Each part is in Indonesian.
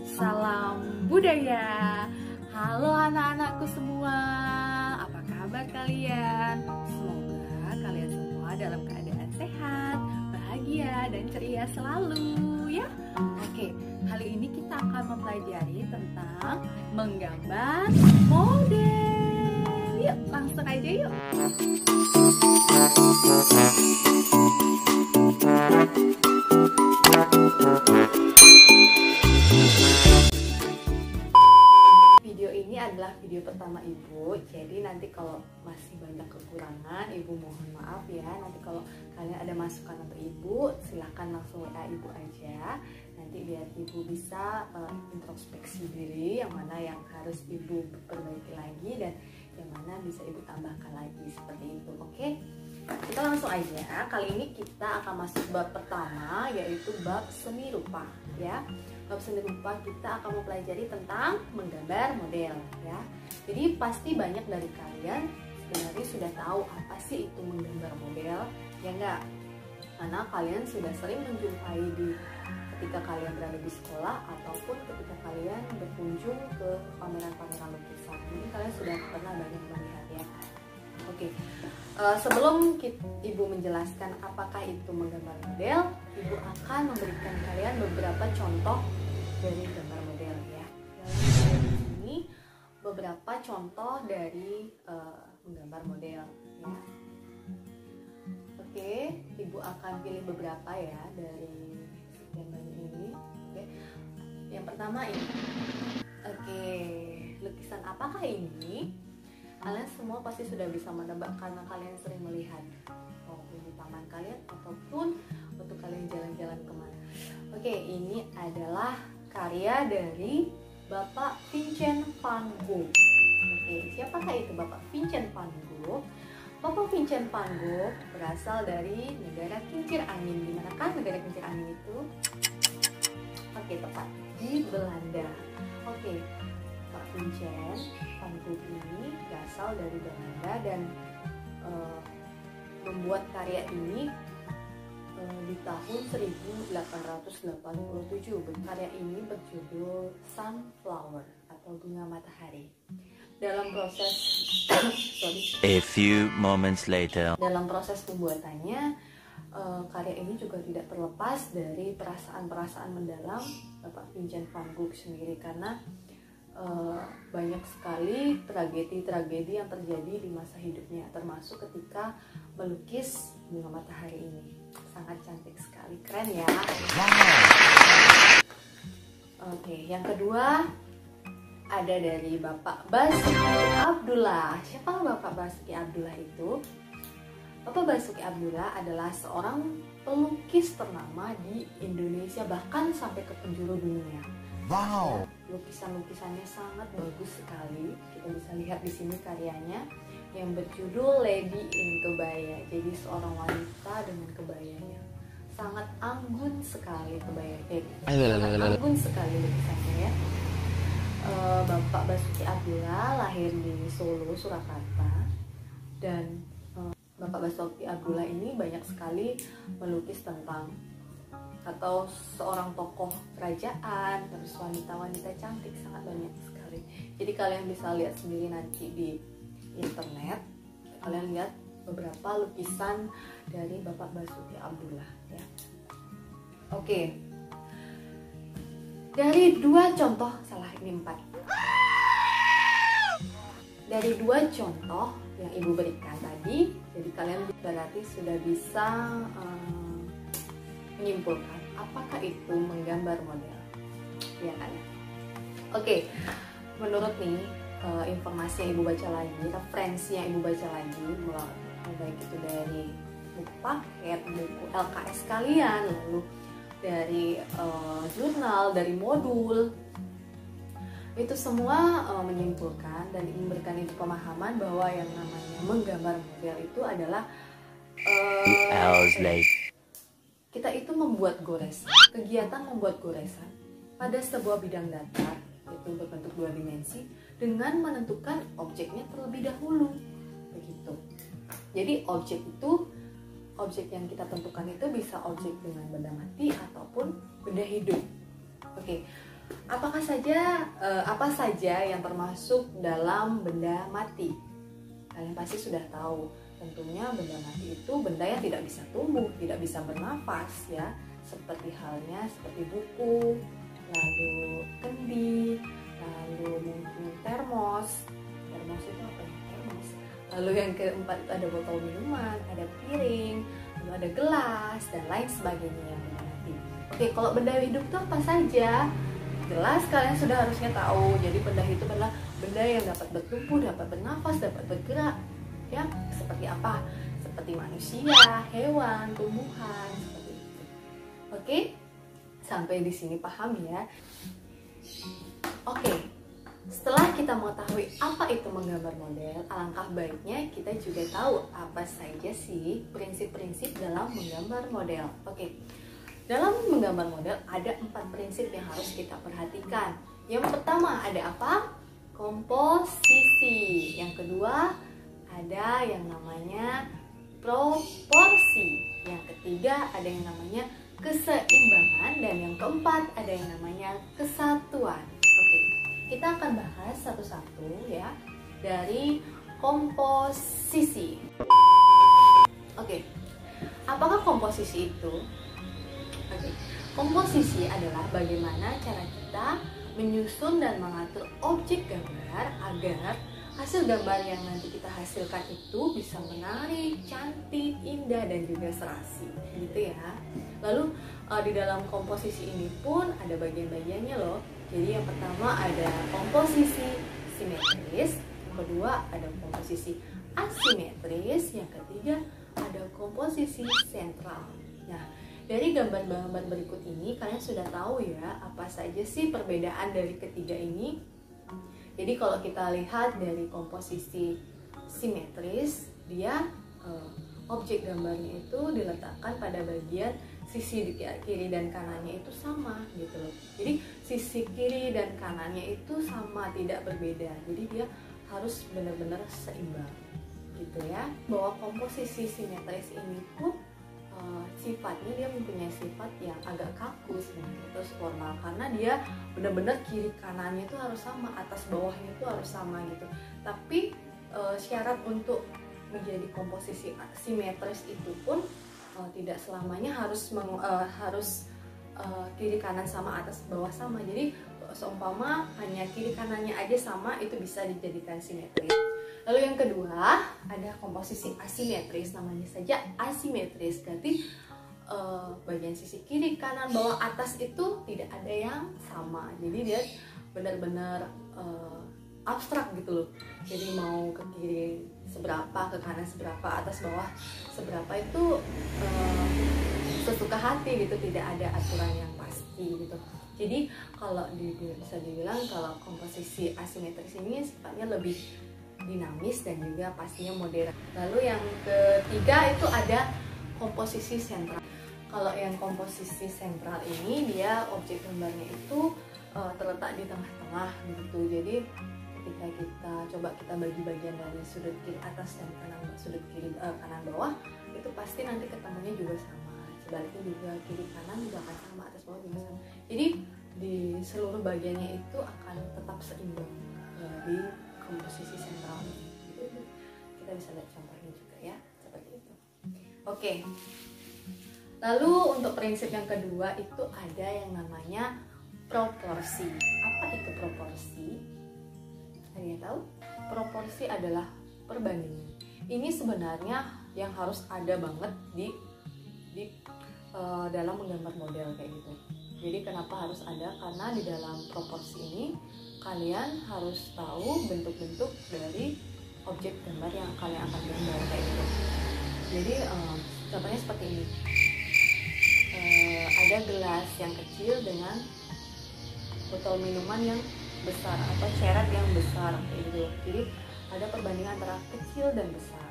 Salam budaya. Halo anak-anakku semua, apa kabar kalian? Semoga kalian semua dalam keadaan sehat, bahagia, dan ceria selalu ya. Oke, kali ini kita akan mempelajari tentang menggambar model. Yuk, langsung aja yuk. Adalah video pertama Ibu, jadi nanti kalau masih banyak kekurangan Ibu mohon maaf ya. Nanti kalau kalian ada masukan untuk Ibu silahkan langsung WA Ibu aja, nanti biar Ibu bisa introspeksi diri yang mana yang harus Ibu perbaiki lagi dan yang mana bisa Ibu tambahkan lagi, seperti itu. Oke, kita langsung aja. Kali ini kita akan masuk bab pertama, yaitu bab seni rupa ya. Bab seni rupa kita akan mempelajari tentang menggambar model ya. Jadi pasti banyak dari kalian sebenarnya sudah tahu apa sih itu menggambar model ya enggak? Karena kalian sudah sering menjumpai ketika kalian berada di sekolah ataupun ketika kalian berkunjung ke pameran-pameran lukisan. Ini kalian sudah pernah banyak melihat ya. Oke, sebelum Ibu menjelaskan apakah itu menggambar model, Ibu akan memberikan kalian beberapa contoh dari gambar model ya. Dalam ini beberapa contoh dari menggambar model ya. Oke, Ibu akan pilih beberapa ya dari gambar ini. Oke, yang pertama ini. Oke, lukisan apakah ini? Kalian semua pasti sudah bisa menebak karena kalian sering melihat maupun di taman kalian ataupun untuk kalian jalan-jalan kemana. Oke, ini adalah karya dari Bapak Vincent van Gogh. Oke, siapakah itu Bapak Vincent van Gogh? Bapak Vincent van Gogh berasal dari negara kincir angin. Di manakah negara kincir angin itu? Oke, tepat di Belanda. Oke, Pak Vincent van Gogh ini berasal dari Belanda dan membuat karya ini di tahun 1887. Karya ini berjudul Sunflower atau bunga matahari. Dalam proses A few moments later. Dalam proses pembuatannya, karya ini juga tidak terlepas dari perasaan-perasaan mendalam Bapak Vincent van Gogh sendiri, karena banyak sekali tragedi-tragedi yang terjadi di masa hidupnya, termasuk ketika melukis bunga matahari ini. Sangat cantik sekali, keren ya. Oke, yang kedua ada dari Bapak Basuki Abdullah. Siapa Bapak Basuki Abdullah itu? Bapak Basuki Abdullah adalah seorang pelukis ternama di Indonesia, bahkan sampai ke penjuru dunia. Wow. Lukisan-lukisannya sangat bagus sekali. Kita bisa lihat di sini karyanya yang berjudul Lady in Kebaya. Jadi seorang wanita dengan kebayanya. Sangat anggun sekali sangat anggun sekali lukisannya ya. Bapak Basuki Abdullah lahir di Solo, Surakarta, dan Bapak Basuki Abdullah ini banyak sekali melukis tentang atau seorang tokoh kerajaan, terus wanita-wanita cantik, sangat banyak sekali. Jadi kalian bisa lihat sendiri nanti di internet, kalian lihat beberapa lukisan dari Bapak Basuki Abdullah ya. Oke, dari dua contoh, ini 4. Dari dua contoh yang Ibu berikan tadi, jadi kalian berarti sudah bisa menyimpulkan apakah itu menggambar model, ya kan? Oke, menurut nih informasi yang Ibu baca lagi, referensi yang Ibu baca lagi, baik itu dari buku paket, buku LKS kalian, lalu dari jurnal, dari modul, itu semua menyimpulkan dan memberikan itu pemahaman bahwa yang namanya menggambar model itu adalah kita itu membuat goresan, kegiatan membuat goresan pada sebuah bidang datar, itu berbentuk 2 dimensi, dengan menentukan objeknya terlebih dahulu, begitu. Jadi objek yang kita tentukan itu bisa objek dengan benda mati ataupun benda hidup. Oke, Apa saja yang termasuk dalam benda mati? Kalian pasti sudah tahu. Tentunya benda mati itu benda yang tidak bisa tumbuh, tidak bisa bernafas ya. Seperti buku, lalu kendi, lalu mungkin termos. Termos itu apa ya? Termos. Lalu yang keempat itu ada botol minuman, ada piring, lalu ada gelas dan lain sebagainya yang benda mati. Oke, kalau benda hidup itu apa saja? Jelas kalian sudah harusnya tahu. Jadi benda itu adalah benda yang dapat bertumbuh, dapat bernafas, dapat bergerak. Ya, seperti apa? Seperti manusia, hewan, tumbuhan, seperti itu. Oke? Sampai di sini paham ya? Oke. Setelah kita mengetahui apa itu menggambar model, alangkah baiknya kita juga tahu apa saja sih prinsip-prinsip dalam menggambar model. Oke. Dalam menggambar model ada 4 prinsip yang harus kita perhatikan. Yang pertama ada apa? Komposisi. Yang kedua ada yang namanya proporsi. Yang ketiga ada yang namanya keseimbangan. Dan yang keempat ada yang namanya kesatuan. Oke, kita akan bahas satu-satu ya dari komposisi. Oke, apakah komposisi itu? Oke. Komposisi adalah bagaimana cara kita menyusun dan mengatur objek gambar agar hasil gambar yang nanti kita hasilkan itu bisa menarik, cantik, indah, dan juga serasi, gitu ya. Lalu di dalam komposisi ini pun ada bagian-bagiannya loh. Jadi yang pertama ada komposisi simetris, yang kedua ada komposisi asimetris, yang ketiga ada komposisi sentral. Nah, dari gambar-gambar berikut ini kalian sudah tahu ya apa saja sih perbedaan dari ketiga ini. Jadi kalau kita lihat dari komposisi simetris, dia objek gambarnya itu diletakkan pada bagian sisi di kiri dan kanannya itu sama gitu loh. Jadi sisi kiri dan kanannya itu sama, tidak berbeda. Jadi dia harus benar-benar seimbang gitu ya. Bahwa komposisi simetris ini pun sifatnya dia mempunyai sifat yang agak kaku sebenarnya, terus formal, karena dia benar-benar kiri kanannya itu harus sama, atas bawahnya itu harus sama gitu. Tapi syarat untuk menjadi komposisi simetris itu pun tidak selamanya harus kiri kanan sama, atas bawah sama. Jadi seumpama hanya kiri kanannya aja sama, itu bisa dijadikan simetris. Lalu yang kedua ada komposisi asimetris, namanya saja asimetris, berarti bagian sisi kiri, kanan, bawah, atas itu tidak ada yang sama. Jadi dia benar-benar abstrak gitu loh. Jadi mau ke kiri seberapa, ke kanan seberapa, atas bawah seberapa itu sesuka hati gitu, tidak ada aturan yang pasti gitu. Jadi kalau bisa dibilang kalau komposisi asimetris ini sifatnya lebih dinamis dan juga pastinya modern. Lalu yang ketiga itu ada komposisi sentral. Kalau yang komposisi sentral ini dia objek gambarnya itu terletak di tengah-tengah gitu. Jadi ketika kita bagi bagian dari sudut kiri atas dan sudut kiri kanan bawah, itu pasti nanti ketemunya juga sama. Sebaliknya juga kiri kanan juga akan sama, atas bawah juga sama. Jadi di seluruh bagiannya itu akan tetap seimbang di komposisi sentral ini. Kita bisa lihat contohnya juga ya, seperti itu. Oke. Lalu untuk prinsip yang kedua itu ada yang namanya proporsi. Apa itu proporsi? Ada yang tahu? Proporsi adalah perbandingan. Ini sebenarnya yang harus ada banget di dalam menggambar model kayak gitu. Jadi kenapa harus ada? Karena di dalam proporsi ini kalian harus tahu bentuk-bentuk dari objek gambar yang kalian akan gambar kayak gitu. Jadi contohnya seperti ini. Ada gelas yang kecil dengan botol minuman yang besar atau ceret yang besar kayak gitu. Jadi ada perbandingan antara kecil dan besar.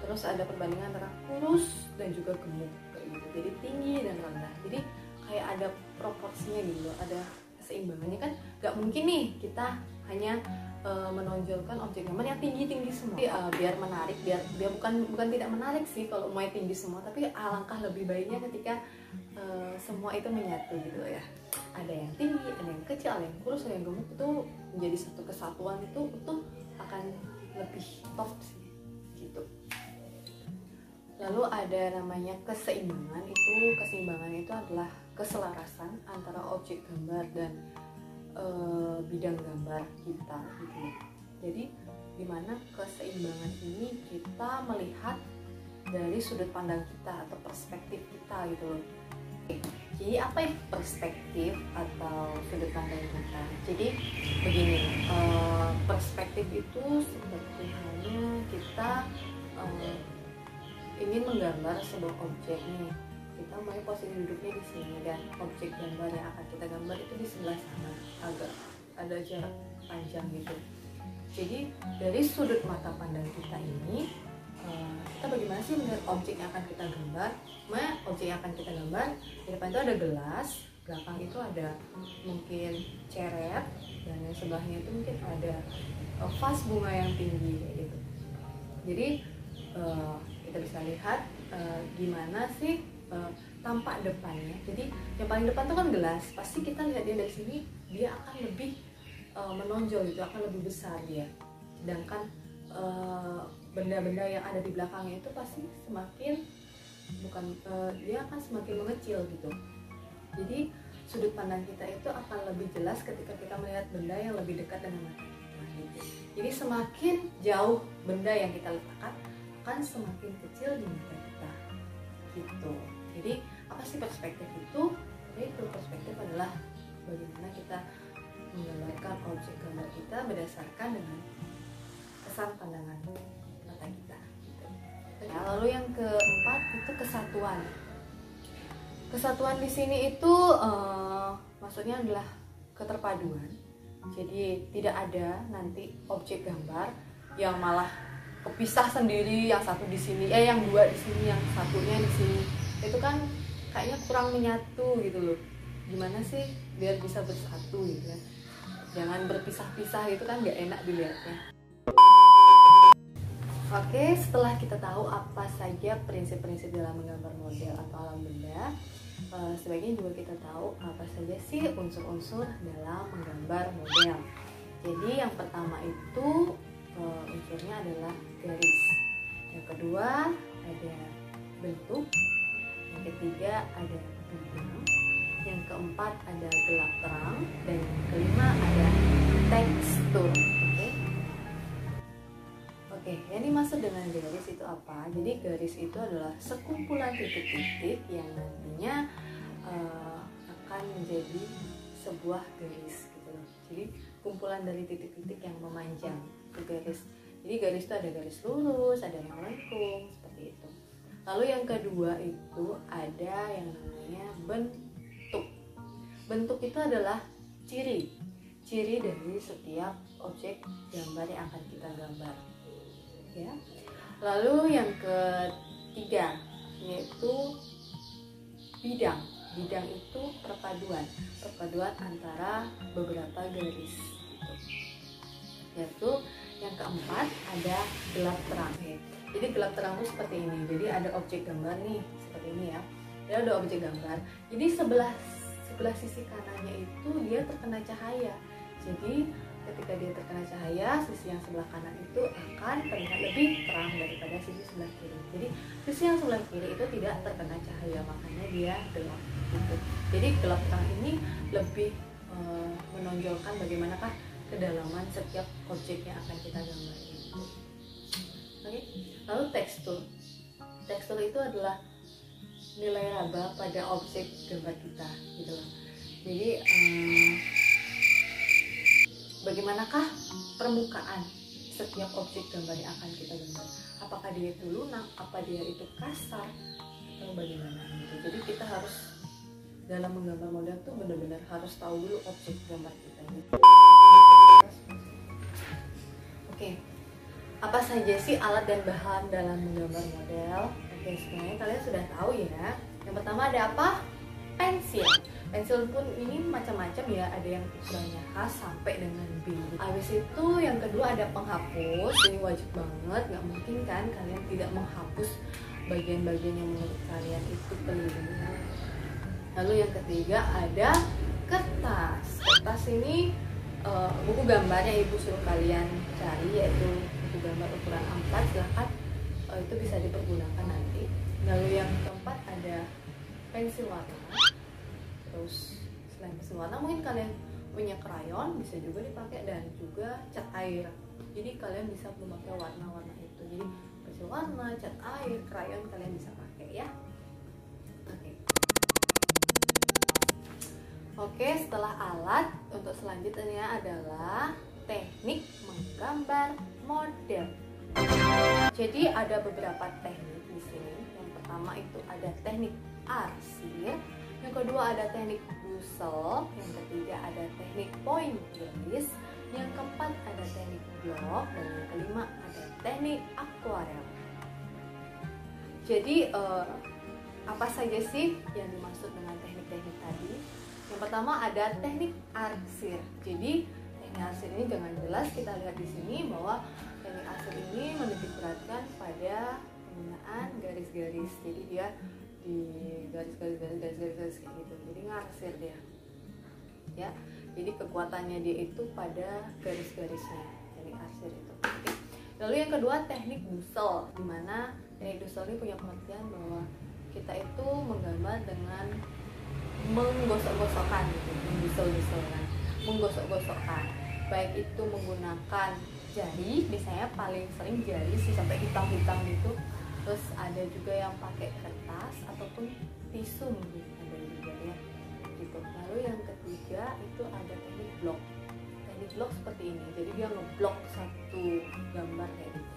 Terus ada perbandingan antara kurus dan juga gemuk kayak gitu. Jadi tinggi dan rendah. Jadi kayak ada proporsinya gitu, ada keseimbangannya kan nggak mungkin nih kita hanya menonjolkan objek gambar yang tinggi-tinggi semua. Biar menarik, biar bukan tidak menarik sih kalau mau tinggi semua, tapi alangkah lebih baiknya ketika semua itu menyatu gitu ya. Ada yang tinggi, ada yang kecil, ada yang kurus, ada yang gemuk, itu menjadi satu kesatuan, itu akan lebih top sih gitu. Lalu ada namanya keseimbangan. Keseimbangan itu adalah keselarasan antara objek gambar dan bidang gambar kita gitu. Jadi dimana keseimbangan ini kita melihat dari sudut pandang kita atau perspektif kita gitu loh. Jadi apa ya perspektif atau sudut pandang kita? Jadi begini, perspektif itu seperti halnya kita ingin menggambar sebuah objek nih. Kita mau posisi duduknya di sini dan objek gambar yang akan kita gambar itu di sebelah sana, agak ada jarak panjang gitu. Jadi dari sudut mata pandang kita ini, kita bagaimana sih melihat objek yang akan kita gambar? Objek yang akan kita gambar di depan itu ada gelas, belakang itu ada mungkin ceret, dan yang sebelahnya itu mungkin ada vas bunga yang tinggi kayak gitu. Jadi kita bisa lihat gimana sih tampak depannya. Jadi yang paling depan itu kan gelas, pasti kita lihat dia dari sini, dia akan lebih menonjol gitu, akan lebih besar dia. Sedangkan benda-benda yang ada di belakangnya itu pasti dia akan semakin mengecil gitu. Jadi sudut pandang kita itu akan lebih jelas ketika kita melihat benda yang lebih dekat dengan mata kita gitu. Jadi semakin jauh benda yang kita letakkan akan semakin kecil di mata kita gitu. Jadi apa sih perspektif itu? Itu perspektif adalah bagaimana kita menggambarkan objek gambar kita berdasarkan dengan kesan pandangan mata kita gitu. Nah, lalu yang keempat itu kesatuan. Kesatuan di sini itu maksudnya adalah keterpaduan. Jadi tidak ada nanti objek gambar yang malah kepisah sendiri, yang satu di sini, yang dua di sini, yang satunya di sini. Itu kan kayaknya kurang menyatu gitu loh. Gimana sih biar bisa bersatu gitu ya? Jangan berpisah-pisah, itu kan nggak enak dilihatnya. Oke, setelah kita tahu apa saja prinsip-prinsip dalam menggambar model atau alam benda, sebaiknya juga kita tahu apa saja sih unsur-unsur dalam menggambar model. Jadi yang pertama itu unsurnya adalah garis. Yang kedua ada bentuk. Yang ketiga ada bidang. Yang keempat ada gelap terang. Dan yang kelima ada tekstur. Oke, yang dimaksud dengan garis itu apa? Jadi garis itu adalah sekumpulan titik-titik yang nantinya akan menjadi sebuah garis gitu loh. Jadi kumpulan dari titik-titik yang memanjang itu garis. Jadi garis itu ada garis lurus, ada yang lengkung seperti itu. Lalu yang kedua itu ada yang namanya bentuk. Bentuk itu adalah ciri dari setiap objek gambar yang akan kita gambar. Ya. Lalu yang ketiga yaitu bidang. Bidang itu perpaduan antara beberapa garis gitu. Yaitu yang keempat ada gelap terang ya. Jadi gelap terang itu seperti ini. Jadi ada objek gambar nih seperti ini ya. Dia ada objek gambar. Jadi sebelah sisi kanannya itu dia terkena cahaya. Jadi ketika dia terkena cahaya, sisi yang sebelah kanan itu akan terlihat lebih terang daripada sisi sebelah kiri. Jadi sisi yang sebelah kiri itu tidak terkena cahaya, makanya dia gelap gitu. Jadi gelap terang ini lebih menonjolkan bagaimanakah kedalaman setiap objek yang akan kita gambar itu. Oke. Lalu tekstur itu adalah nilai laba pada objek gambar kita gitu loh. Jadi bagaimanakah permukaan setiap objek gambar yang akan kita gambar? Apakah dia itu lunak, apa dia itu kasar, atau bagaimana gitu. Jadi kita harus dalam menggambar model tuh benar-benar harus tahu dulu objek gambar kita gitu. Oke. Apa saja sih alat dan bahan dalam menggambar model? Oke, sebenarnya kalian sudah tahu ya. Yang pertama ada apa? Pensil. Pensil pun ini macam-macam ya, ada yang ukurannya H sampai dengan B. Habis itu yang kedua ada penghapus, ini wajib banget, nggak mungkin kan kalian tidak menghapus bagian-bagian yang menurut kalian itu keliru. Lalu yang ketiga ada kertas. Kertas ini buku gambarnya ibu suruh kalian cari, yaitu buku gambar ukuran A4, silahkan itu bisa dipergunakan nanti. Lalu yang keempat ada pensil warna. Terus selain pensil warna mungkin kalian punya krayon, bisa juga dipakai, dan juga cat air. Jadi kalian bisa memakai warna-warna itu. Jadi pensil warna, cat air, krayon kalian bisa pakai ya. Oke, setelah alat, untuk selanjutnya adalah teknik menggambar model. Jadi ada beberapa teknik di sini. Yang pertama itu ada teknik arsir, yang kedua ada teknik busel, yang ketiga ada teknik pointillis, yang keempat ada teknik blok, dan yang kelima ada teknik akuarel. Jadi apa saja sih yang dimaksud dengan teknik-teknik tadi? Yang pertama ada teknik arsir. Jadi teknik arsir ini jangan jelas kita lihat di sini bahwa teknik arsir ini menitik beratkan pada penggunaan garis-garis. Jadi dia di garis-garis kayak gitu. Jadi ngarsir dia. Ya. Jadi kekuatannya dia itu pada garis-garisnya. Teknik arsir itu. Oke. Lalu yang kedua teknik busel, di mana teknik busel ini punya pengertian bahwa kita itu menggambar dengan menggosok-gosokkan gitu, menggosok-gosokkan, menggosok-gosokkan. Baik itu menggunakan jari, biasanya paling sering jari sih sampai hitam-hitam gitu. Terus ada juga yang pakai kertas ataupun tisu mungkin ada juga ya gitu. Lalu yang ketiga itu ada teknik blok. Teknik blok seperti ini, jadi dia ngeblok satu gambar kayak gitu.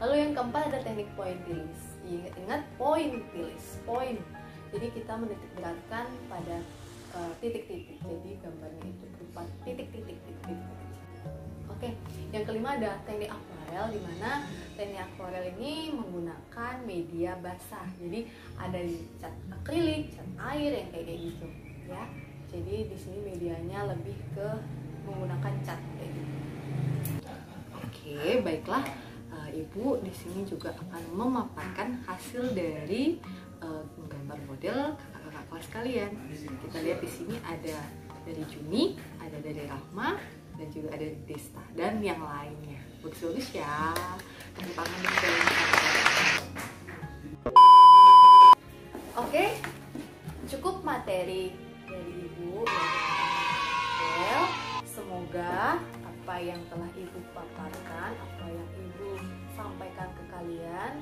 Lalu yang keempat ada teknik pointillis. Ingat pointillis, point. Jadi kita menitik beratkan pada titik-titik. Jadi gambarnya itu berupa titik-titik. Oke, yang kelima ada teknik akuarel, di mana teknik akuarel ini menggunakan media basah. Jadi ada cat akrilik, cat air yang kayak gitu, ya. Jadi di sini medianya lebih ke menggunakan cat kayak gitu. Oke, baiklah. Ibu di sini juga akan memaparkan hasil dari menggambar model kakak-kakak kelas kalian. Kita lihat di sini ada dari Juni, ada dari Rahma, dan juga ada dari Desta dan yang lainnya. Bagus-bagus ya. Tepuk tangan dulu. Oke, cukup materi dari Ibu model. Semoga apa yang telah Ibu paparkan, apa yang Ibu sampaikan ke kalian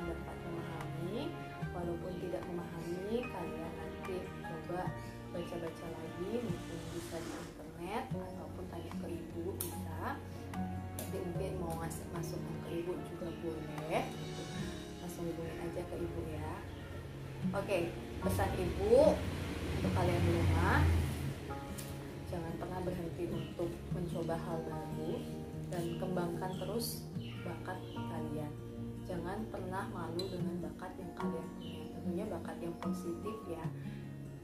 dapat memahami. Walaupun tidak memahami, kalian nanti coba baca-baca lagi, mungkin bisa di internet ataupun tanya ke Ibu bisa. Jadi mungkin mau ngasih masukan ke Ibu juga boleh, langsung hubungin aja ke Ibu ya. Oke, pesan Ibu untuk kalian di rumah, jangan pernah berhenti untuk mencoba hal baru dan kembangkan terus bakat kalian. Jangan pernah malu dengan bakat yang kalian punya, tentunya bakat yang positif ya.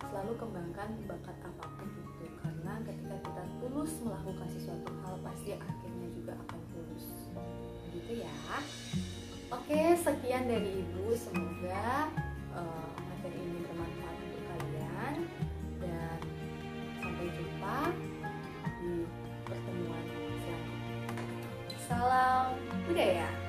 Selalu kembangkan bakat apapun itu, karena ketika kita tulus melakukan sesuatu hal, pasti akhirnya juga akan tulus. Begitu ya. Oke, sekian dari Ibu. Semoga materi ini bermanfaat untuk kalian, dan sampai jumpa di pertemuan selanjutnya. Salam budaya.